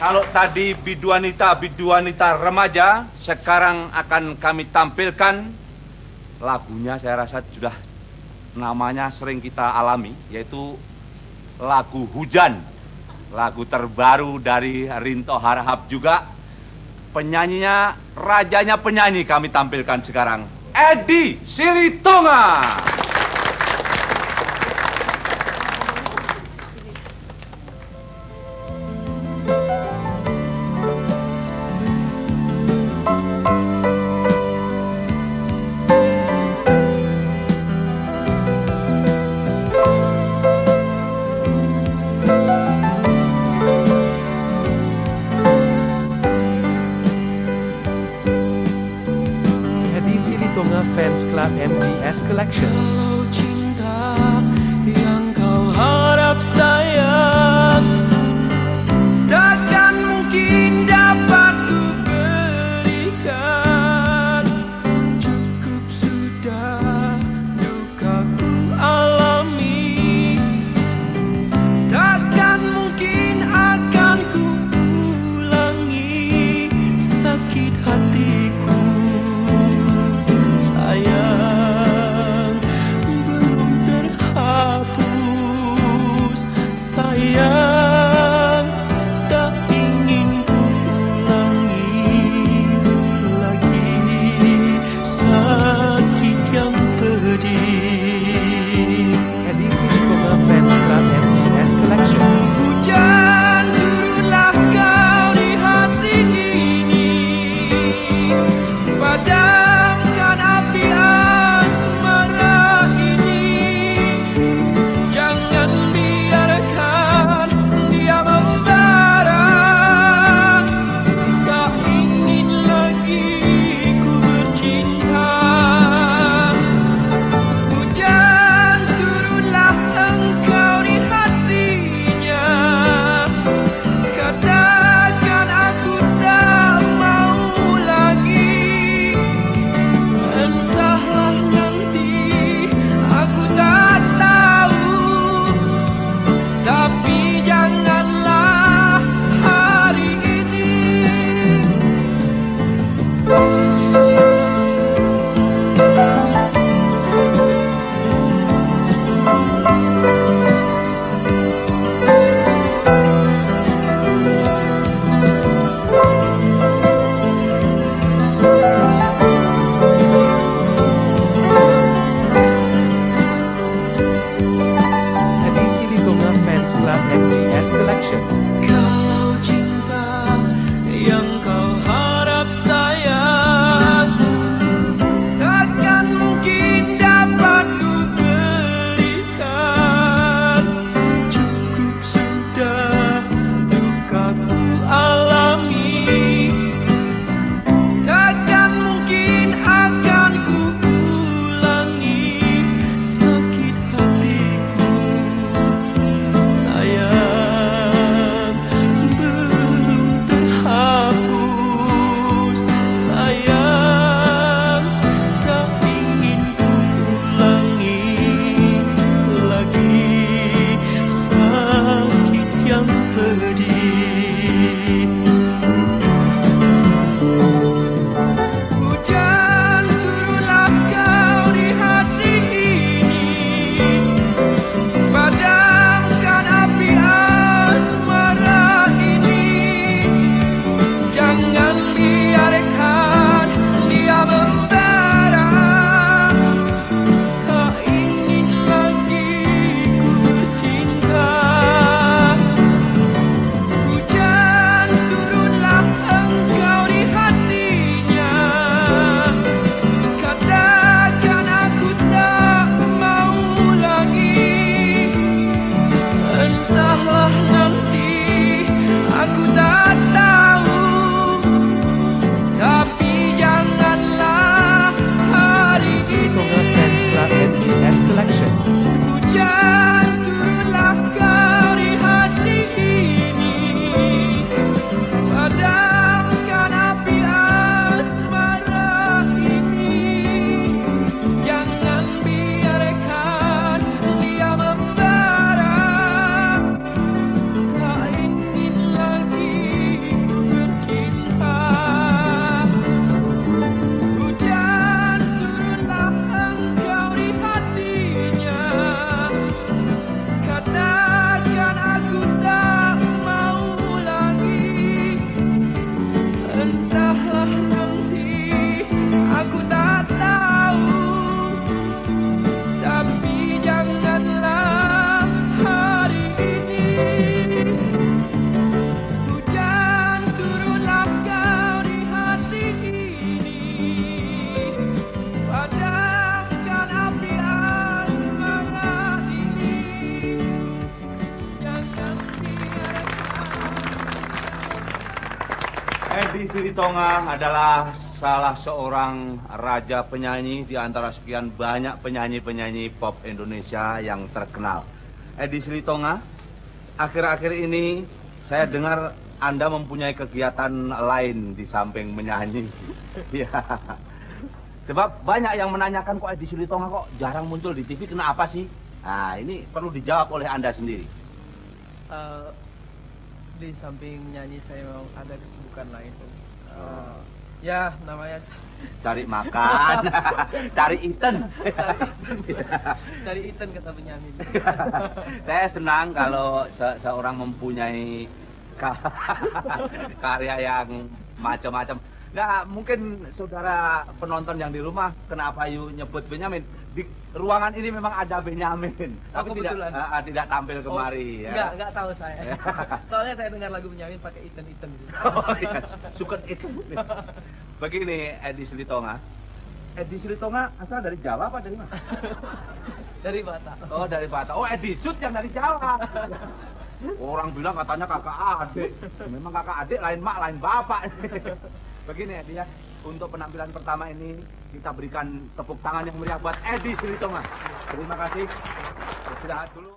Kalau tadi biduanita remaja, sekarang akan kami tampilkan lagunya. Saya rasa sudah namanya sering kita alami, yaitu lagu Hujan. Lagu terbaru dari Rinto Harahap juga. Penyanyinya, rajanya penyanyi kami tampilkan sekarang, Edi Silitonga. Silitonga Fans Club MGS Collection. Kalau cinta yang kau harap sayang takkan mungkin dapat ku berikan. Cukup sudah duka ku alami, takkan mungkin akan ku ulangi sakit hatiku. Sayang, Edi Silitonga adalah salah seorang raja penyanyi di antara sekian banyak penyanyi-penyanyi pop Indonesia yang terkenal. Edi Silitonga, akhir-akhir ini saya dengar Anda mempunyai kegiatan lain di samping menyanyi. Ya. Sebab banyak yang menanyakan kok Edi Silitonga kok jarang muncul di TV, kenapa sih? Nah, ini perlu dijawab oleh Anda sendiri. Di samping nyanyi saya memang ada kesibukan lain. Ya namanya Cari makan, cari item. cari ikan kata penyanyi. Saya senang kalau seorang mempunyai karya yang macam-macam. Nah, mungkin saudara penonton yang di rumah, kenapa Ayu nyebut Benyamin? Di ruangan ini memang ada Benyamin, tapi kebetulan. tidak tampil kemari. Ya. Enggak tahu saya. Soalnya saya dengar lagu penyanyi pakai ikan. Oh iya, suka itu. Begini, Edi Silitonga. Edi Silitonga asal dari Jawa apa dari mana? Dari Batak. Oh, dari Batak. Oh, Edi Sud yang dari Jawa. Orang bilang katanya kakak adik. Memang kakak adik, lain mak, lain bapak. Begini Edi ya, untuk penampilan pertama ini kita berikan tepuk tangan yang meriah buat Edi Silitonga. Terima kasih. Istirahat dulu.